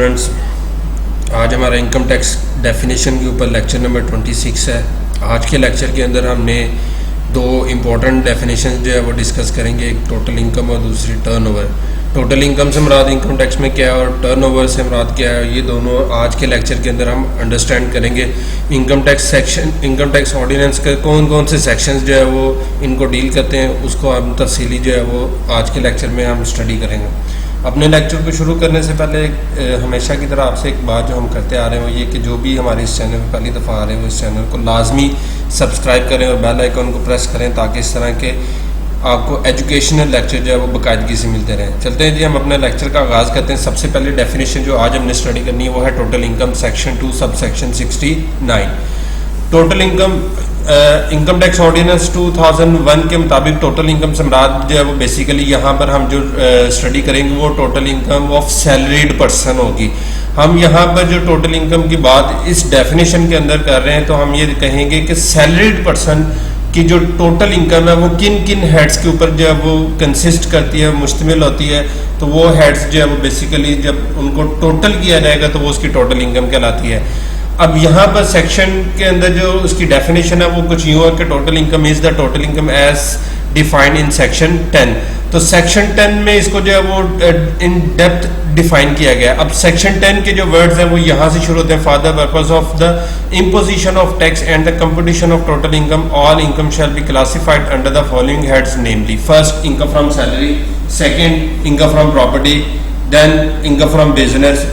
Students, आज हमारा income tax definition के ऊपर लेक्चर नंबर 26 है। आज के लेक्चर के अंदर हमने दो इम्पोर्टेंट डेफिनेशन जो है वो डिस्कस करेंगे, एक टोटल इनकम और दूसरी टर्नओवर। टोटल इनकम से मुराद इनकम टैक्स में क्या है और टर्नओवर से मुराद क्या है, ये दोनों आज के लेक्चर के अंदर हम अंडरस्टैंड करेंगे। Income tax section, income tax ordinance के कौन कौन से सेक्शंस जो है वो इनको डील करते हैं, उसको हम तफसीली जो है वो आज के लेक्चर में हम स्टडी करेंगे। अपने लेक्चर को शुरू करने से पहले हमेशा की तरह आपसे एक बात जो हम करते आ रहे हैं वो ये कि जो भी हमारे इस चैनल पर पहली दफ़ा आ रहे हैं वो इस चैनल को लाजमी सब्सक्राइब करें और बेल आइकन को प्रेस करें ताकि इस तरह के आपको एजुकेशनल लेक्चर जो है वो बाकायदगी से मिलते रहें। चलते हैं जी, हम अपने लेक्चर का आगाज़ करते हैं। सबसे पहले डेफिनेशन जो आज हमने स्टडी करनी है वो है total income, section 2 sub section 69। Total income, income tax ordinance 2001 के मुताबिक टोटल इनकम से मुराद जो है वो बेसिकली यहाँ पर हम जो स्टडी करेंगे वो total income of salaried person होगी। हम यहाँ पर जो टोटल इनकम की बात इस डेफिनेशन के अंदर कर रहे हैं तो हम ये कहेंगे कि सैलरीड पर्सन की जो टोटल इनकम है वो किन किन हेड्स के ऊपर जो है वो कंसिस्ट करती है, मुश्तमिल होती है। तो वो हेड्स जो है वो बेसिकली जब उनको टोटल किया जाएगा तो वो उसकी टोटल इनकम कहलाती है। अब यहाँ पर सेक्शन के अंदर जो उसकी डेफिनेशन है वो कुछ यूँ है कि total income is the total income as defined in section 10। तो सेक्शन 10 में इसको जो है वो इन डेप्थ डिफाइन किया गया। अब सेक्शन 10 के जो वर्ड्स हैं वो यहाँ से शुरू होते हैं। For the purpose of the imposition of tax and the computation of total income, all income shall be classified under the following heads, namely first income from salary, second income from property, then income from business,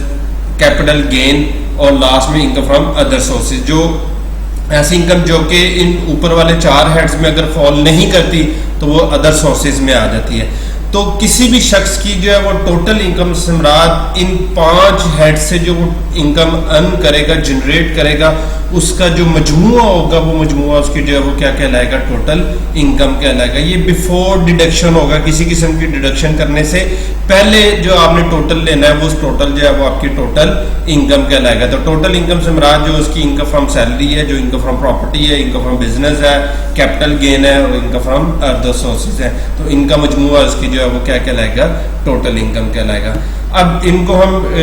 capital gain और last में income from other sources. जो ऐसी income जो कि इन ऊपर वाले चार heads में अगर फॉल नहीं करती तो वो अदर सोर्सेज में आ जाती है। तो किसी भी शख्स की जो है वो टोटल इनकम से मुराद इन 5 हेड से जो वो इनकम अर्न करेगा, जनरेट करेगा, उसका जो मजमुआ होगा वो मजमुआ उसकी जो है वो क्या कहलाएगा, टोटल इनकम कहलाएगा। ये बिफोर डिडक्शन होगा, किसी किस्म की डिडक्शन करने से पहले जो आपने टोटल लेना है वो उस टोटल जो है वो आपकी टोटल इनकम कहलाएगा। तो टोटल इनकम से मुराद जो उसकी इनकम फ्रॉम सैलरी है, जो इनकम फ्रॉम प्रॉपर्टी है, इनकम फ्रॉम बिजनेस है, कैपिटल गेन है और इनकम फ्रॉम अदर सोर्सेज है। तो इनका मजमुआ उसकी जो है वो क्या कहलाएगा, टोटल इनकम कहलाएगा। अब इनको हम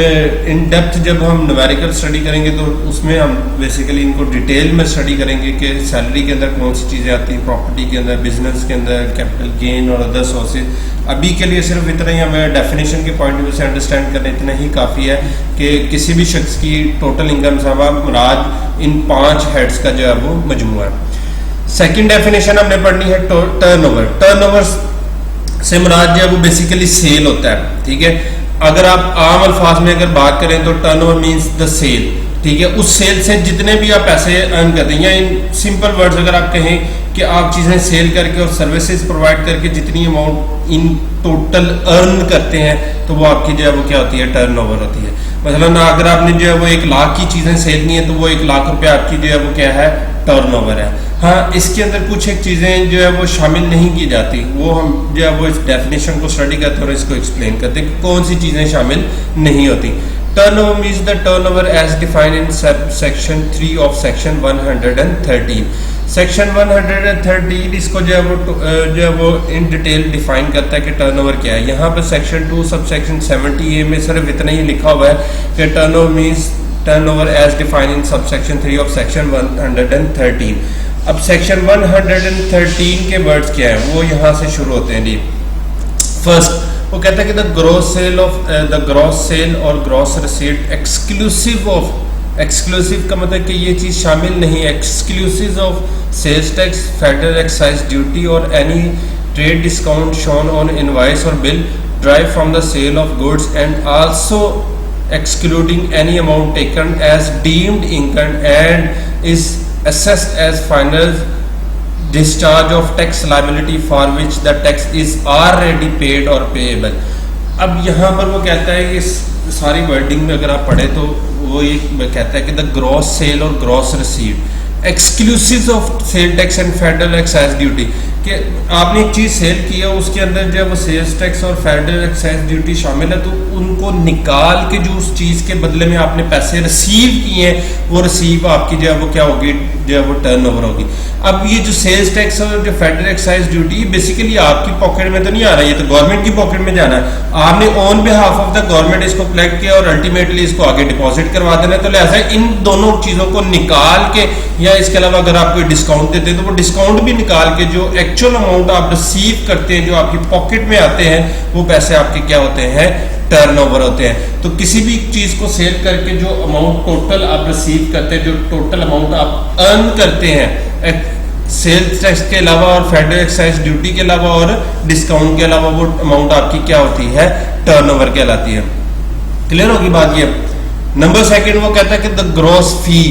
इन डेप्थ जब हम न्यूमेरिकल स्टडी करेंगे तो उसमें हम बेसिकली इनको डिटेल में स्टडी करेंगे कि सैलरी के अंदर कौन सी चीज़ें आती हैं, प्रॉपर्टी के अंदर, बिजनेस के अंदर, कैपिटल गेन और अदर सोर्सेज। अभी के लिए सिर्फ इतना ही हमें डेफिनेशन के पॉइंट ऑफ व्यू से अंडरस्टैंड करना इतना ही काफ़ी है कि किसी भी शख्स की टोटल इनकम से मुराद इन 5 हेड्स का जो है वो मजमुआ है। सेकेंड डेफिनेशन हमने पढ़नी है टर्नओवर। टर्नओवर से मुराद जो है वो बेसिकली सेल होता है, ठीक है। अगर आप आम अल्फाज में अगर बात करें तो टर्नओवर मींस द सेल, ठीक है। उस सेल से जितने भी आप पैसे अर्न करते हैं, या इन सिंपल वर्ड्स अगर आप कहें कि आप चीज़ें सेल करके और सर्विसेज प्रोवाइड करके जितनी अमाउंट इन टोटल अर्न करते हैं तो वो आपकी जो है वो क्या होती है, टर्नओवर होती है। मतलब अगर आपने जो है वो 1 लाख की चीज़ें सेल की हैं तो वो 1 लाख रुपये आपकी जो है वो क्या है, टर्नओवर है। हाँ, इसके अंदर कुछ एक चीज़ें जो है वो शामिल नहीं की जाती, वो हम जो है वो इस डेफिनेशन को स्टडी करते हैं और इसको एक्सप्लेन करते हैं कौन सी चीज़ें शामिल नहीं होती। Turnover means the turnover as defined in section 3 of section 113। Section 113 इसको जो है वो इन डिटेल डिफाइन करता है कि टर्नओवर क्या है। यहाँ पर सेक्शन 2 सब सेक्शन 70A में सिर्फ इतना ही लिखा हुआ है कि turnover means turnover as defined in sub section 3 of section 113। अब सेक्शन 113 के वर्ड्स क्या है वो यहाँ से शुरू होते हैं जी। फर्स्ट वो कहता है कि द ग्रॉस सेल और gross receipt exclusive of, exclusive का मतलब कि ये चीज़ शामिल नहीं है, exclusive of sales tax, federal excise duty और any trade discount shown on invoice और bill derived from the sale of goods and also excluding any amount taken as deemed income and is assessed as final discharge of tax liability for which the tax is already paid or payable। अब यहाँ पर वो कहता है कि इस सारी wording में अगर आप पढ़े तो वो ये कहता है कि द ग्रॉस सेल और gross receipt exclusive of sale tax and federal excise duty, कि आपने एक चीज़ सेल की है, उसके अंदर जब वो सेल्स टैक्स और फेडरल एक्साइज ड्यूटी शामिल है, तो उनको निकाल के जो उस चीज़ के बदले में आपने पैसे रिसीव किए हैं, वो रिसीव आपकी जो है वो क्या होगी, जो है वो टर्नओवर होगी। अब ये जो सेल्स टैक्स और जो फेडरल एक्साइज ड्यूटी बेसिकली आपकी पॉकेट में तो नहीं आ रहा है, ये तो गवर्नमेंट की पॉकेट में जाना है। आपने on behalf of the government इसको कलेक्ट किया और अल्टीमेटली इसको आगे डिपॉजिट करवा देना है। तो लिहाजा इन दोनों चीज़ों को निकाल के, या इसके अलावा अगर आप कोई डिस्काउंट देते हैं तो वो डिस्काउंट भी निकाल के जो एक्चुअल अमाउंट आप रिसीव करते हैं, जो आपकी पॉकेट में आते हैं, वो पैसे आपके क्या होते हैं, टर्नओवर होते हैं। तो किसी भी चीज को सेल करके जो अमाउंट टोटल आप रिसीव करते हैं, जो टोटल अमाउंट आप अर्न करते हैं सेल्स टैक्स के अलावा और फेडरल एक्साइज ड्यूटी के अलावा और डिस्काउंट के अलावा, वो अमाउंट आपकी क्या होती है, टर्नओवर कहलाती है। क्लियर होगी बात ये। नंबर सेकंड वो कहता है कि the gross fee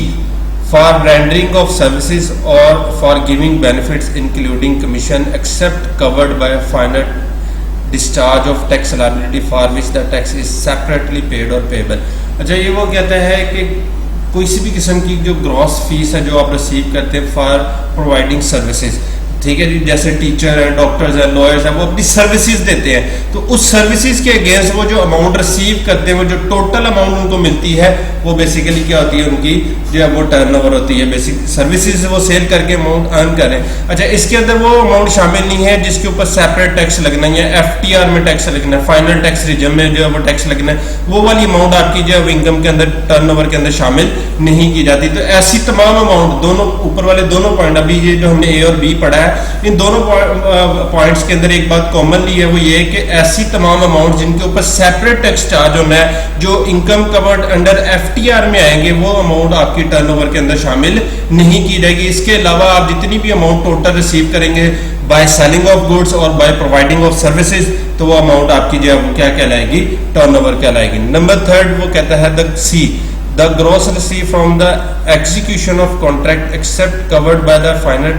for rendering of services or for giving benefits including commission except covered by a final discharge of tax liability for which the tax is separately paid or payable। अच्छा, ये वो कहता है कि कोई सी भी किस्म की जो ग्रॉस फीस है जो आप रिसीव करते हैं फॉर प्रोवाइडिंग सर्विसेज, ठीक है जी, जैसे टीचर हैं, डॉक्टर्स हैं, लॉयर्स हैं, वो अपनी सर्विसेज देते हैं, तो उस सर्विसेज के अगेंस्ट वो जो अमाउंट रिसीव करते हैं, वो जो टोटल अमाउंट उनको मिलती है, वो बेसिकली क्या होती है, उनकी जो है वो टर्नओवर होती है। बेसिक सर्विसेज वो सेल करके अमाउंट अर्न करें। अच्छा, इसके अंदर वो अमाउंट शामिल नहीं है जिसके ऊपर सेपरेट टैक्स लगना है, FTR में टैक्स लगना है, फाइनल टैक्स रिजम में जो है वो टैक्स लगना है, वो वाली अमाउंट आपकी जो है इनकम के अंदर, टर्नओवर के अंदर शामिल नहीं की जाती। तो ऐसी तमाम अमाउंट, दोनों ऊपर वाले दोनों पॉइंट, अभी ये जो हमने A और B पढ़ा है, इन दोनों पॉइंट्स के अंदर एक बात कॉमनली है, वो ये है कि ऐसी तमाम अमाउंट जिनके ऊपर सेपरेट टैक्स चार्ज होना है, जो इनकम कवर्ड अंडर FTR में आएंगे, वो अमाउंट आपकी टर्नओवर के अंदर शामिल नहीं की जाएगी। इसके अलावा आप जितनी भी अमाउंट टोटल रिसीव करेंगे बाय सेलिंग ऑफ गुड्स और बाय प्रोवाइडिंग ऑफ सर्विसेज, तो वो अमाउंट आपकी जो है वो क्या कहलाएगी, टर्नओवर कहलाएगी। नंबर थर्ड वो कहता है the gross received from the execution of contract except covered by the final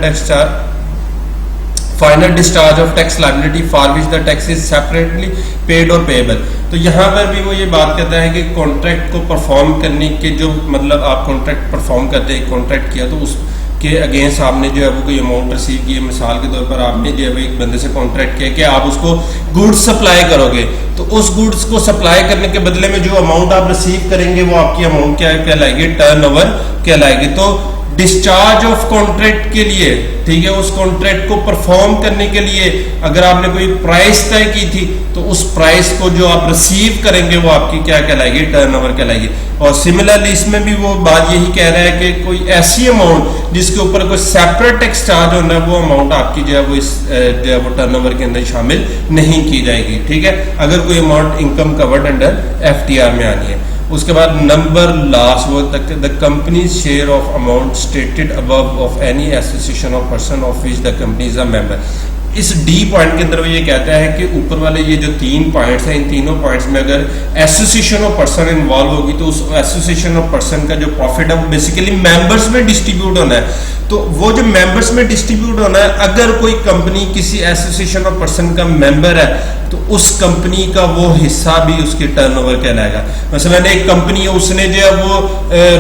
discharge of tax liability for which the tax is separately paid or payable। तो यहाँ पर भी वो ये बात कहता है कि कॉन्ट्रैक्ट को परफॉर्म करने के जो, मतलब आप कॉन्ट्रैक्ट परफॉर्म करते हैं, कॉन्ट्रैक्ट किया, तो उसके अगेंस्ट आपने जो है वो कोई अमाउंट रिसीव की है। मिसाल के तौर पर आपने जो है वो एक बंदे से कॉन्ट्रैक्ट किया कि आप उसको गुड्स सप्लाई करोगे, तो उस गुड्स को सप्लाई करने के बदले में जो अमाउंट आप रिसीव करेंगे, वो आपकी अमाउंट क्या कहलाएगी, टर्नओवर कहलाएगी। तो डिस्चार्ज ऑफ कॉन्ट्रैक्ट के लिए, ठीक है, उस कॉन्ट्रैक्ट को परफॉर्म करने के लिए अगर आपने कोई प्राइस तय की थी, तो उस प्राइस को जो आप रिसीव करेंगे वो आपकी क्या कहलाएगी, टर्नओवर कहलाएगी। और सिमिलरली इसमें भी वो बात यही कह रहा है कि कोई ऐसी अमाउंट जिसके ऊपर कोई सेपरेट टैक्स चार्ज होना है, वो अमाउंट आपकी जो है वो इस जो है वो टर्नओवर के अंदर शामिल नहीं की जाएगी, ठीक है, अगर कोई amount income covered under FTR में आनी है। उसके बाद नंबर लास्ट वो the companies share of amount stated above of any association of person of which the company is a member. इस D पॉइंट के अंदर वो ये कहता है कि ऊपर वाले ये जो 3 पॉइंट्स हैं, इन तीनों पॉइंट्स में अगर एसोसिएशन ऑफ पर्सन इन्वॉल्व होगी, तो उस एसोसिएशन ऑफ पर्सन का जो प्रॉफिट है वो बेसिकली मेंबर्स में डिस्ट्रीब्यूट होना है। तो वो जो मेंबर्स में डिस्ट्रीब्यूट होना है, अगर कोई कंपनी किसी एसोसिएशन ऑफ पर्सन का मेंबर है, तो उस कंपनी का वो हिस्सा भी उसके टर्नओवर कहलाएगा। मसलन एक कंपनी है, उसने जो है वो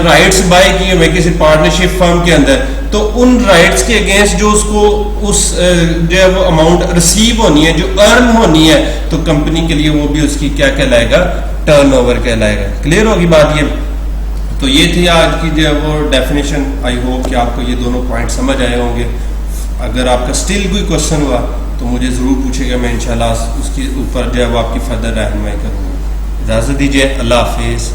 राइट्स बाय किए हुए किसी पार्टनरशिप फर्म के अंदर, तो उन राइट्स के अगेंस्ट जो उसको उस जो है वो अमाउंट रिसीव होनी है, जो अर्न होनी है, तो कंपनी के लिए वो भी उसकी क्या कहलाएगा, टर्नओवर कहलाएगा। क्लियर होगी बात ये। तो ये थी आज की जो है वो डेफिनेशन। आई होप कि आपको ये दोनों पॉइंट समझ आए होंगे। अगर आपका स्टिल कोई क्वेश्चन हुआ तो मुझे ज़रूर पूछेगा, मैं इंशाल्लाह उसके ऊपर जो है वो आपकी फर्दर रहनुमाई करूँगा। इजाज़त दीजिए, अल्लाह हाफिज़।